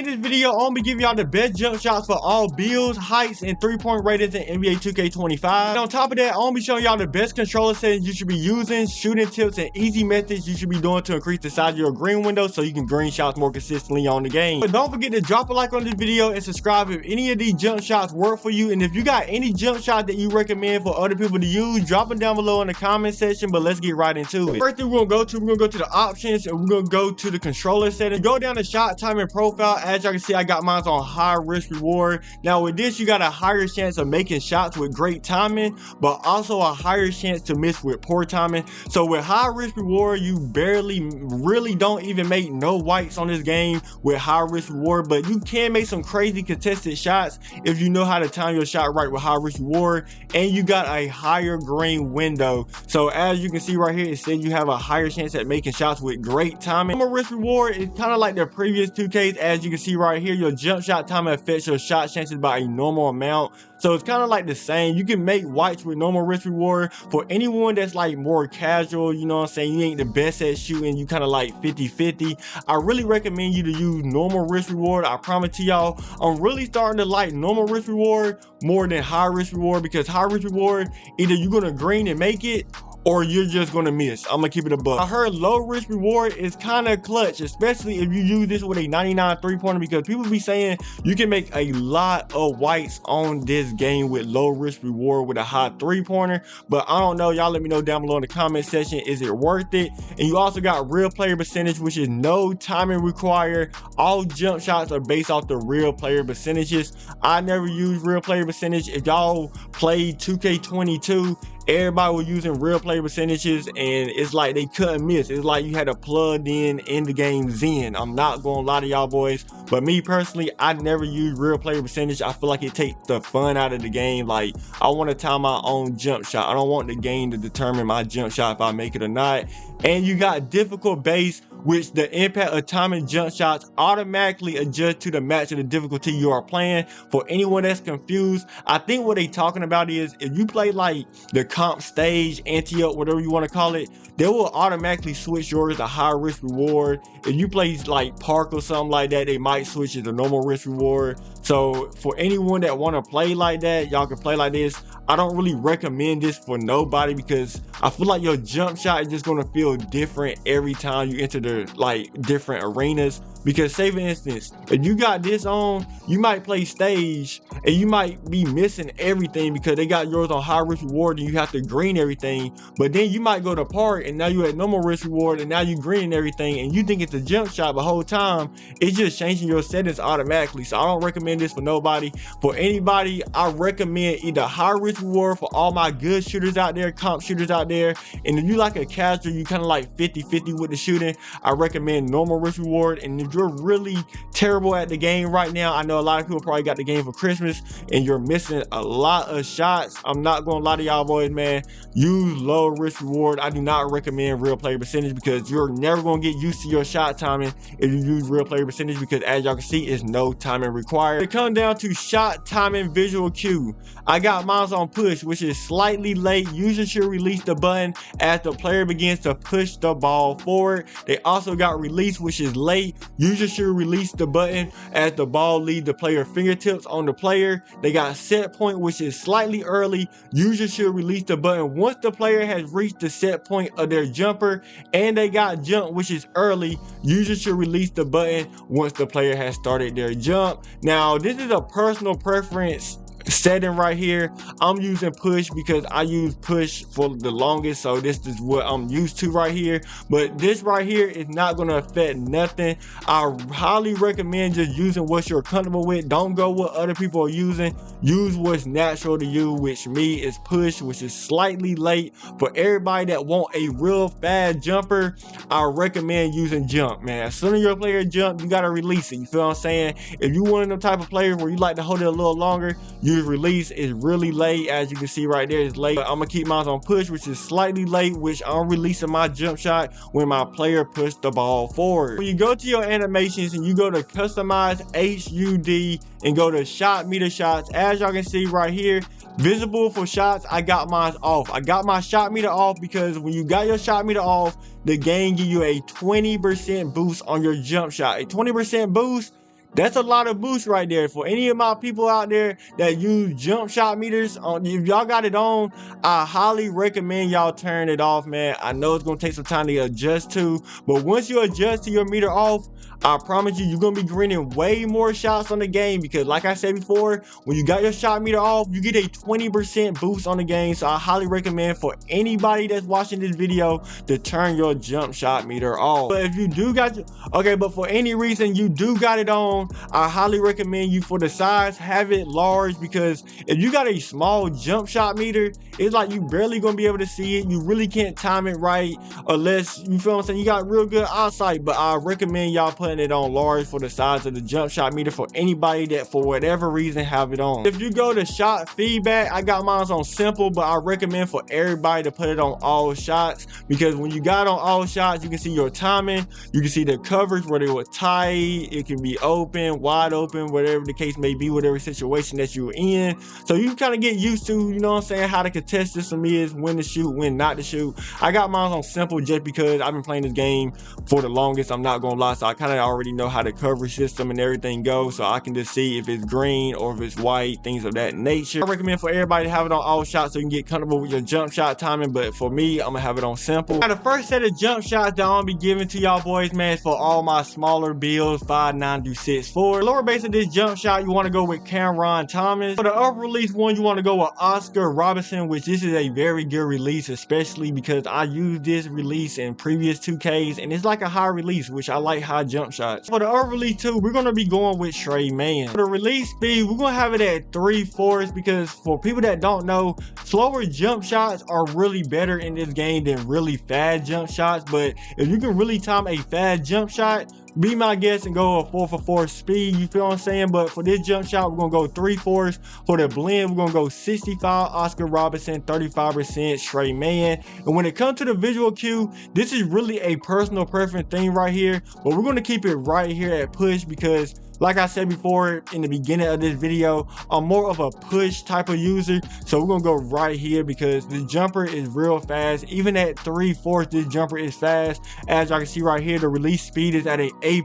this video, I'm gonna be giving y'all the best jump shots for all builds, heights, and three-point ratings in NBA 2K25. And on top of that, I'm gonna be showing y'all the best controller settings you should be using, shooting tips, and easy methods you should be doing to increase the size of your green window so you can green shots more consistently on the game. But don't forget to drop a like on this video and subscribe if any of these jump shots work for you. And if you got any jump shot that you recommend for other people to use, drop them down below in the comment section. But let's get right into it. First thing we're gonna go to the options, and we're gonna go to the controller settings. Go down to shot timing profile. As y'all can see, I got mine on high risk reward. Now with this, you got a higher chance of making shots with great timing, but also a higher chance to miss with poor timing. So with high risk reward, you really don't even make no whites on this game with high risk reward, but you can make some crazy contested shots if you know how to time your shot right with high risk reward, and you got a higher green window. So as you can see right here, it says you have a higher chance at making shots with great timing. Normal risk reward is kind of like the previous 2Ks. As you can see right here, your jump shot time affects your shot chances by a normal amount. So it's kind of like the same. You can make whites with normal risk reward. For anyone that's like more casual, you know what I'm saying, you ain't the best at shooting, you kind of like 50-50, I really recommend you to use normal risk reward. I promise to y'all, I'm really starting to like normal risk reward more than high risk reward, because high risk reward, either you're gonna green and make it, or you're just gonna miss. I'm gonna keep it above. I heard low risk reward is kind of clutch, especially if you use this with a 99 three-pointer, because people be saying you can make a lot of whites on this game with low risk reward with a high three-pointer. But I don't know, y'all let me know down below in the comment section, is it worth it? And you also got real player percentage, which is no timing required. All jump shots are based off the real player percentages. I never use real player percentage. If y'all played 2K22, everybody was using real player percentages, and it's like they couldn't miss. It's like you had to plug in the game Zen. I'm not gonna lie to y'all boys, but me personally, I never use real player percentage. I feel like it takes the fun out of the game. Like, I want to time my own jump shot. I don't want the game to determine my jump shot if I make it or not. And you got difficult base, which the impact of timing jump shots automatically adjust to the match of the difficulty you are playing. For anyone that's confused, I think what they talking about is if you play like the comp stage, anti-up, whatever you want to call it, they will automatically switch yours to high risk reward. If you play like park or something like that, they might switch it to normal risk reward. So for anyone that want to play like that, y'all can play like this. I don't really recommend this for nobody, because I feel like your jump shot is just going to feel different every time you enter the like different arenas. Because say for instance, if you got this on, you might play stage and you might be missing everything because they got yours on high risk reward and you have to green everything. But then you might go to park and now you at normal risk reward and now you greening everything and you think it's a jump shot, but the whole time it's just changing your settings automatically. So I don't recommend this for nobody. For anybody, I recommend either high risk reward for all my good shooters out there, comp shooters out there. And if you like a casual, you kind of like 50-50 with the shooting, I recommend normal risk reward. And if you're really terrible at the game right now, I know a lot of people probably got the game for Christmas and you're missing a lot of shots, I'm not gonna lie to y'all boys, man, use low risk reward. I do not recommend real player percentage, because you're never gonna get used to your shot timing if you use real player percentage, because as y'all can see, it's no timing required. It comes down to shot timing visual cue. I got mine on push, which is slightly late. User should release the button as the player begins to push the ball forward. They also got release, which is late. User should release the button as the ball leaves the player fingertips on the player. They got set point, which is slightly early. User should release the button once the player has reached the set point of their jumper. And they got jump, which is early. User should release the button once the player has started their jump. Now this is a personal preference setting right here. I'm using push because I use push for the longest, so this is what I'm used to right here. But this right here is not going to affect nothing. I highly recommend just using what you're comfortable with. Don't go what other people are using. Use what's natural to you, which me is push, which is slightly late. For everybody that want a real fast jumper, I recommend using jump, man. As soon as your player jump, you got to release it. You feel what I'm saying? If you one of them type of players where you like to hold it a little longer, use release. Is really late. As you can see right there, it's late. But I'm gonna keep mine on push, which is slightly late, which I'm releasing my jump shot when my player pushed the ball forward. When you go to your animations and you go to customize HUD and go to shot meter shots, as y'all can see right here, visible for shots, I got mine off. I got my shot meter off because when you got your shot meter off, the game give you a 20% boost on your jump shot. A 20% boost, That's a lot of boost right there. For any of my people out there that use jump shot meters, if y'all got it on, I highly recommend y'all turn it off, man. I know it's gonna take some time to adjust to, but once you adjust to your meter off, I promise you, you're gonna be grinding way more shots on the game, because like I said before, when you got your shot meter off, you get a 20% boost on the game. So I highly recommend for anybody that's watching this video to turn your jump shot meter off. But if you do got your, okay, but for any reason you do got it on, I highly recommend you, for the size, have it large, because if you got a small jump shot meter, it's like you barely gonna be able to see it. You really can't time it right unless, you feel what I'm saying, you got real good eyesight. But I recommend y'all putting it on large for the size of the jump shot meter for anybody that for whatever reason have it on. If you go to shot feedback, I got mine on simple, but I recommend for everybody to put it on all shots, because when you got on all shots, you can see your timing, you can see the coverage, whether it was tight, it can be open, wide open, whatever the case may be, whatever situation that you're in. So you kind of get used to, you know what I'm saying, how the contest system is, when to shoot, when not to shoot. I got mine on simple just because I've been playing this game for the longest, I'm not gonna lie. So I kind of already know how the coverage system and everything goes, so I can just see if it's green or if it's white, things of that nature. I recommend for everybody to have it on all shots so you can get comfortable with your jump shot timing, but for me, I'm gonna have it on simple. Now, the first set of jump shots that I'm gonna be giving to y'all boys, man, is for all my smaller builds, 5.9 through 6.4. The lower base of this jump shot, you want to go with Cameron Thomas. For the upper release one, you want to go with Oscar Robinson, which this is a very good release, especially because I used this release in previous 2Ks, and it's like a high release, which I like high jump shots. For the upper release 2, we're gonna be going with Trey Man. For the release speed, we're gonna have it at 3/4, because for people that don't know, slower jump shots are really better in this game than really fast jump shots. But if you can really time a fast jump shot, be my guest and go a 4/4 speed, you feel what I'm saying? But for this jump shot, we're gonna go 3/4. For the blend, we're gonna go 65 Oscar Robinson, 35% Trey Man. And when it comes to the visual cue, this is really a personal preference thing right here, but we're gonna keep it right here at push, because like I said before in the beginning of this video, I'm more of a push type of user. So we're gonna go right here because the jumper is real fast. Even at 3/4, this jumper is fast. As y'all can see right here, the release speed is at an A+,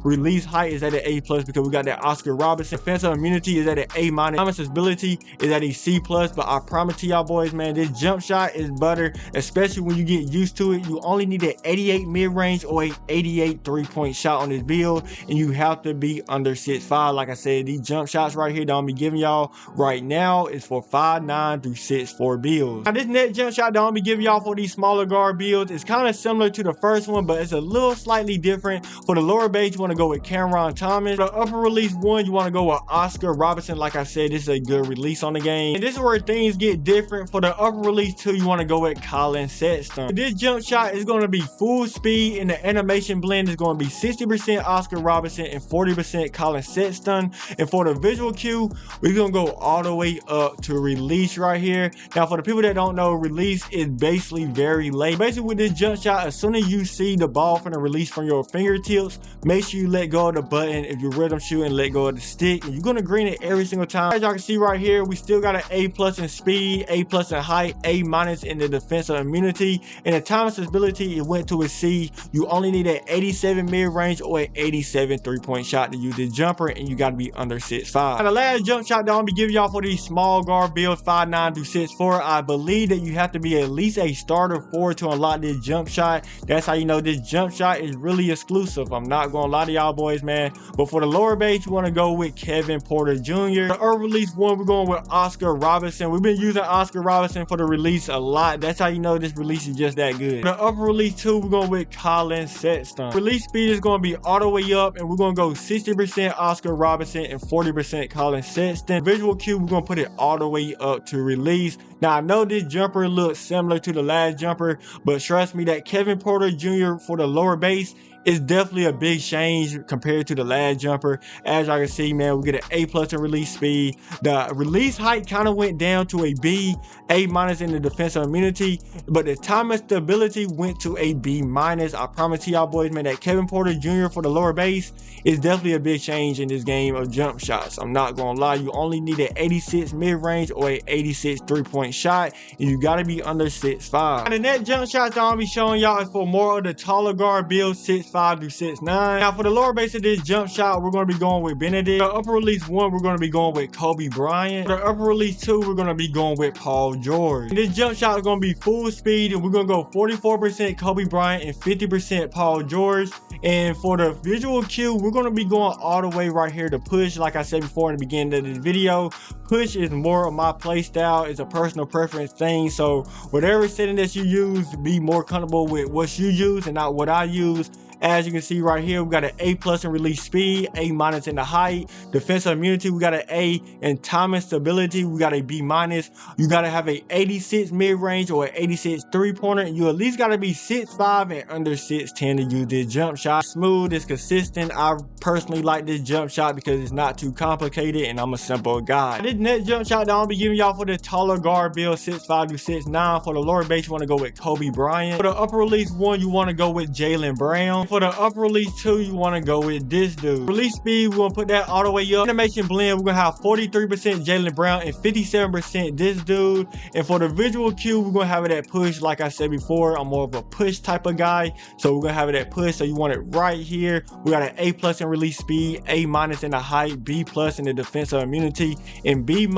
release height is at an A+, because we got that Oscar Robinson. Defensive immunity is at an A-. Accessibility is at a C+, but I promise to y'all boys, man, this jump shot is butter, especially when you get used to it. You only need an 88 mid-range or a 88 three-point shot on this build, and you have to be under 6'5". Like I said, these jump shots right here that I'm be giving y'all right now is for 5'9" through 6'4" builds. Now this next jump shot that I'm be giving y'all for these smaller guard builds is kind of similar to the first one, but it's a little slightly different. For the lower base, you want to go with Cameron Thomas. For the upper release one, you want to go with Oscar Robinson. Like I said, this is a good release on the game, and this is where things get different. For the upper release two, you want to go with Colin Sexton. This jump shot is going to be full speed, and the animation blend is going to be 60% Oscar Robinson and 40% Colin Sexton. And for the visual cue, we're gonna go all the way up to release right here. Now for the people that don't know, release is basically very late. Basically with this jump shot, as soon as you see the ball from the release from your fingertips, make sure you let go of the button. If you're rhythm shooting, let go of the stick, and you're gonna green it every single time. As y'all can see right here, we still got an A+ in speed, A+ in height, A- in the defensive immunity, and the time accessibility, it went to a C. You only need an 87 mid-range or an 87 three-point shot to use this jumper, and you got to be under 6'5". Now the last jump shot that I'm gonna be giving y'all for these small guard builds, 5'9" through 6'4", I believe that you have to be at least a starter 4 to unlock this jump shot. That's how you know this jump shot is really exclusive. I'm not gonna lie to y'all boys, man. But for the lower base, you want to go with Kevin Porter Jr. The early release one, we're going with Oscar Robinson. We've been using Oscar Robinson for the release a lot. That's how you know this release is just that good. For the upper release two, we're going with Colin Sexton. Release speed is going to be all the way up, and we're going to go 60% Oscar Robinson and 40% Colin Sexton. Visual cue, we're gonna put it all the way up to release. Now I know this jumper looks similar to the last jumper, but trust me that Kevin Porter Jr. for the lower base is definitely a big change compared to the last jumper. As y'all can see, man, we get an A+ in release speed. The release height kind of went down to a B, A- in the defensive immunity, but the time and stability went to a B-. I promise y'all boys, man, that Kevin Porter Jr. for the lower base is definitely a big change in this game of jump shots. I'm not gonna lie, you only need an 86 mid-range or a 86 three-point shot, and you gotta be under 6'5". Now the next jump shots that I'll be showing y'all is for more of the taller guard build, 6'5", 6'5" through 6'9". Now for the lower base of this jump shot, we're going to be going with Benedict. For the upper release 1, we're going to be going with Kobe Bryant. For the upper release 2, we're going to be going with Paul George. And this jump shot is going to be full speed, and we're going to go 44% Kobe Bryant and 50% Paul George. And for the visual cue, we're going to be going all the way right here to push. Like I said before in the beginning of this video, push is more of my play style. It's a personal preference thing. So whatever setting that you use, be more comfortable with what you use and not what I use. As you can see right here, we got an A+ in release speed, A- in the height. Defensive immunity, we got an A. In time and stability, we got a B-. You got to have a 86 mid-range or an 86 three-pointer, and you at least got to be 6'5" and under 6'10" to use this jump shot. Smooth, it's consistent. I personally like this jump shot because it's not too complicated, and I'm a simple guy. This next jump shot that I'm gonna be giving y'all for the taller guard build, 6'5" to 6'9". For the lower base, you want to go with Kobe Bryant. For the upper release 1, you want to go with Jaylen Brown. For the upper release 2, you want to go with this dude. Release speed, we're gonna put that all the way up. Animation blend, we're gonna have 43% Jaylen Brown and 57% this dude. And for the visual cue, we're gonna have it at push. Like I said before, I'm more of a push type of guy, so we're gonna have it at push. So you want it right here. We got an A+ in release speed, A- in the height, B+ in the defensive immunity, and B- in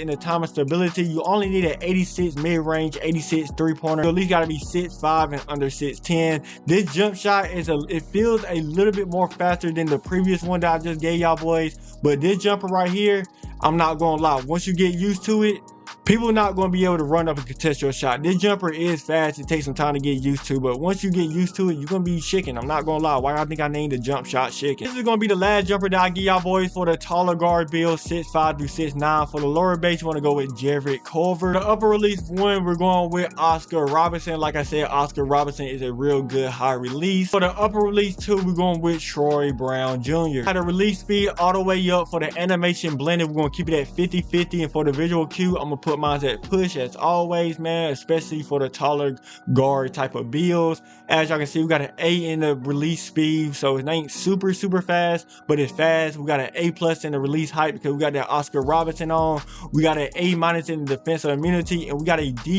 the time of stability. You only need an 86 mid-range, 86 three-pointer. You at least gotta be 6'5" and under 6'10". This jump shot is it feels a little bit more faster than the previous one that I just gave y'all boys, but this jumper right here, I'm not gonna lie, once you get used to it, people are not going to be able to run up and contest your shot. This jumper is fast. It takes some time to get used to, but once you get used to it, you're going to be shaking. I'm not going to lie. Why I think I named the jump shot shaking. This is going to be the last jumper that I give y'all boys for the taller guard build, 6'5" through 6'9". For the lower base, you want to go with Jarrett Culver. The upper release 1, we're going with Oscar Robertson. Like I said, Oscar Robertson is a real good high release. For the upper release 2, we're going with Troy Brown Jr. Had a release speed all the way up. For the animation blended, we're going to keep it at 50-50. And for the visual cue, I'm going to put mine at push as always, man, especially for the taller guard type of builds. As y'all can see, we got an A in the release speed, so it ain't super fast, but it's fast. We got an A+ in the release height because we got that Oscar Robertson on. We got an A- in the defensive immunity, and we got a D+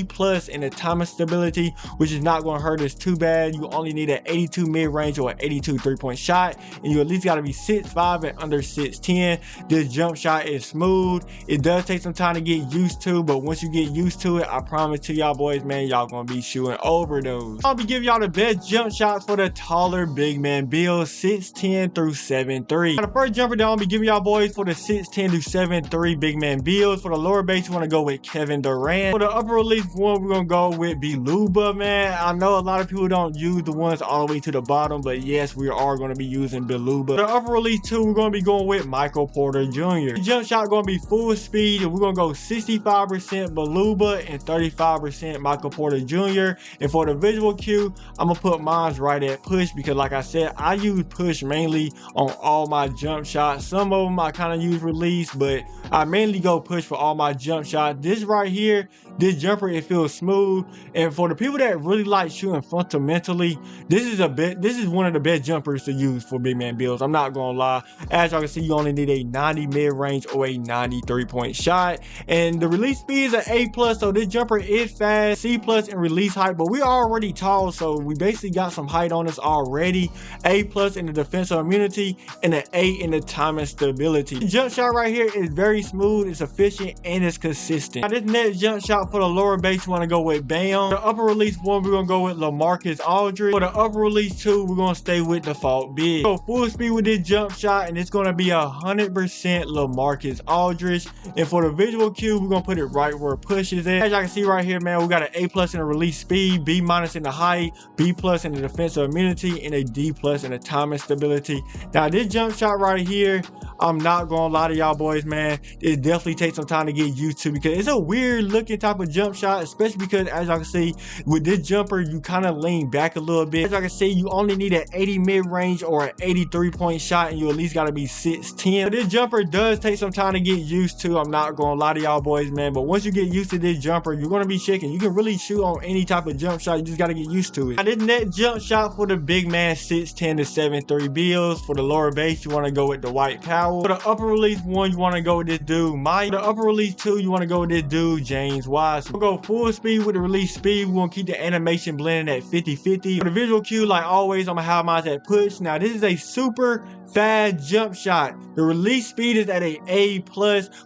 in the time of stability, which is not going to hurt us too bad. You only need an 82 mid-range or an 82 three-point shot, and you at least got to be 6'5" and under 6'10". This jump shot is smooth. It does take some time to get used to, but once you get used to it, I promise to y'all boys, man, y'all gonna be shooting over those. I'll be giving y'all the best jump shots for the taller big man build, 6'10" through 7'3". The first jumper that I'll be giving y'all boys for the 6'10" through 7'3" big man builds. For the lower base, you want to go with Kevin Durant. For the upper release 1, we're gonna go with Beluba, man. I know a lot of people don't use the ones all the way to the bottom, but yes, we are going to be using Beluba. For the upper release 2, we're going to be going with Michael Porter Jr. The jump shot going to be full speed, and we're going to go 65% Beluba and 35% Michael Porter Jr. And for the visual cue, I'm gonna put mine right at push because, like I said, I use push mainly on all my jump shots. Some of them I kind of use release, but I mainly go push for all my jump shots. This right here, this jumper, it feels smooth. And for the people that really like shooting fundamentally, this is one of the best jumpers to use for big man builds. I'm not gonna lie. As y'all can see, you only need a 90 mid-range or a 93 point shot, and the release speed is an A+, so this jumper is fast, C+ in release height, but we're already tall, so we basically got some height on us already. A+ in the defensive immunity and an A in the time and stability. The jump shot right here is very smooth, it's efficient, and it's consistent. Now this next jump shot for the lower base, you want to go with Bam. The upper release 1, we're gonna go with LaMarcus Aldridge. For the upper release 2, we're gonna stay with default big. So full speed with this jump shot, and it's gonna be 100% LaMarcus Aldridge. And for the visual cue, we're gonna put it right where push is at. As y'all can see right here, man, we got an A+ in the release speed, B- in the height, B+ in the defensive immunity, and a D+ in the time and stability. Now this jump shot right here, I'm not gonna lie to y'all boys, man, it definitely takes some time to get used to because it's a weird looking type of jump shot, especially because as y'all can see with this jumper, you kind of lean back a little bit. As y'all can see, you only need an 80 mid-range or an 83 point shot, and you at least got to be 6'10". But this jumper does take some time to get used to. I'm not gonna lie to y'all boys, man, but once you get used to this jumper, you're gonna be shaking. You can really shoot on any type of jump shot. You just got to get used to it. Now this next jump shot for the big man 6'10" to 7'3" builds. For the lower base, you want to go with the White Power. Powell. For the upper release 1, you want to go with this dude Mike. For the upper release 2, you want to go with this dude James Wise. We'll go full speed with the release speed. We're going to keep the animation blending at 50-50. For the visual cue, like always, I'm going to have mine at push. Now this is a super fast jump shot. The release speed is at a A+.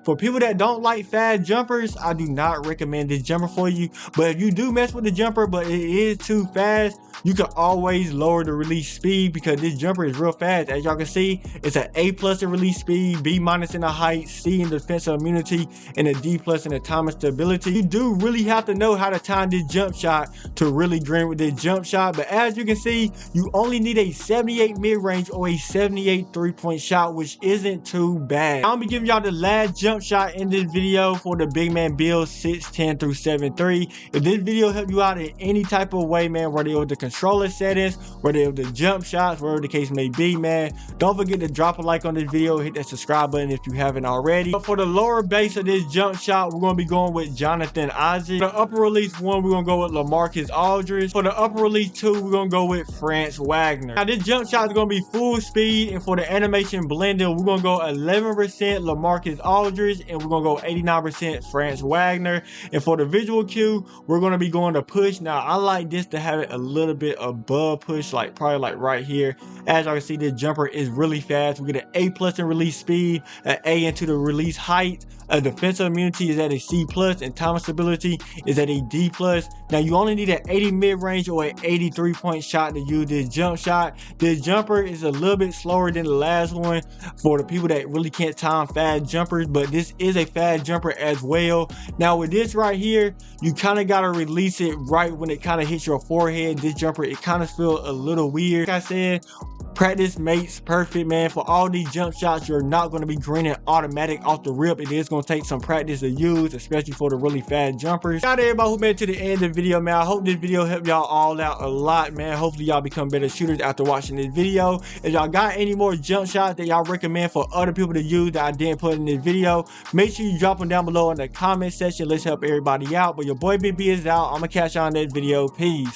For people that don't like fast jumpers, I do not recommend this jumper for you. But if you do mess with the jumper but it is too fast, you can always lower the release speed because this jumper is real fast. As y'all can see, it's an A+ in release speed, B- in the height, C in defensive immunity, and a D+ in the time and stability. You do really have to know how to time this jump shot to really grind with this jump shot. But as you can see, you only need a 78 mid-range or a 78 3-point shot, which isn't too bad. I'll be giving y'all the last jump shot in this video for the big man build 6'10" through 7'3". If this video helped you out in any type of way, man, whether it was the controller settings, whether it was the jump shots, whatever the case may be, man, don't forget to drop a like on this video, hit that subscribe button if you haven't already. But for the lower base of this jump shot, we're going to be going with Jonathan Isaac. For the upper release 1, we're going to go with LaMarcus Aldridge. For the upper release 2, we're going to go with Franz Wagner. Now this jump shot is going to be full speed, and for the animation blending, we're going to go 11% LaMarcus Aldridge and we're going to go 89% Franz Wagner. And for the visual cue, we're going to be going to push. Now I like this to have it a little bit above push, like probably like right here. As y'all can see, this jumper is really fast. We get an A+ in release speed, an A into the release height, a defensive immunity is at a C+, and time stability is at a D+. Now you only need an 80 mid-range or an 83-point shot to use this jump shot. This jumper is a little bit slower than the last one for the people that really can't time fast jumpers, but this is a fast jumper as well. Now with this right here, you kind of got to release it right when it kind of hits your forehead. This jumper, it kind of feels a little weird. Like I said, practice makes perfect, man. For all these jump shots, you're not going to be greening automatic off the rip. It is going to take some practice to use, especially for the really fast jumpers. Shout out to everybody who made it to the end of the video, man. I hope this video helped y'all all out a lot, man. Hopefully y'all become better shooters after watching this video. If y'all got any more jump shots that y'all recommend for other people to use that I didn't put in this video, make sure you drop them down below in the comment section. Let's help everybody out. But your boy Big B is out. I'm gonna catch y'all on that video. Peace.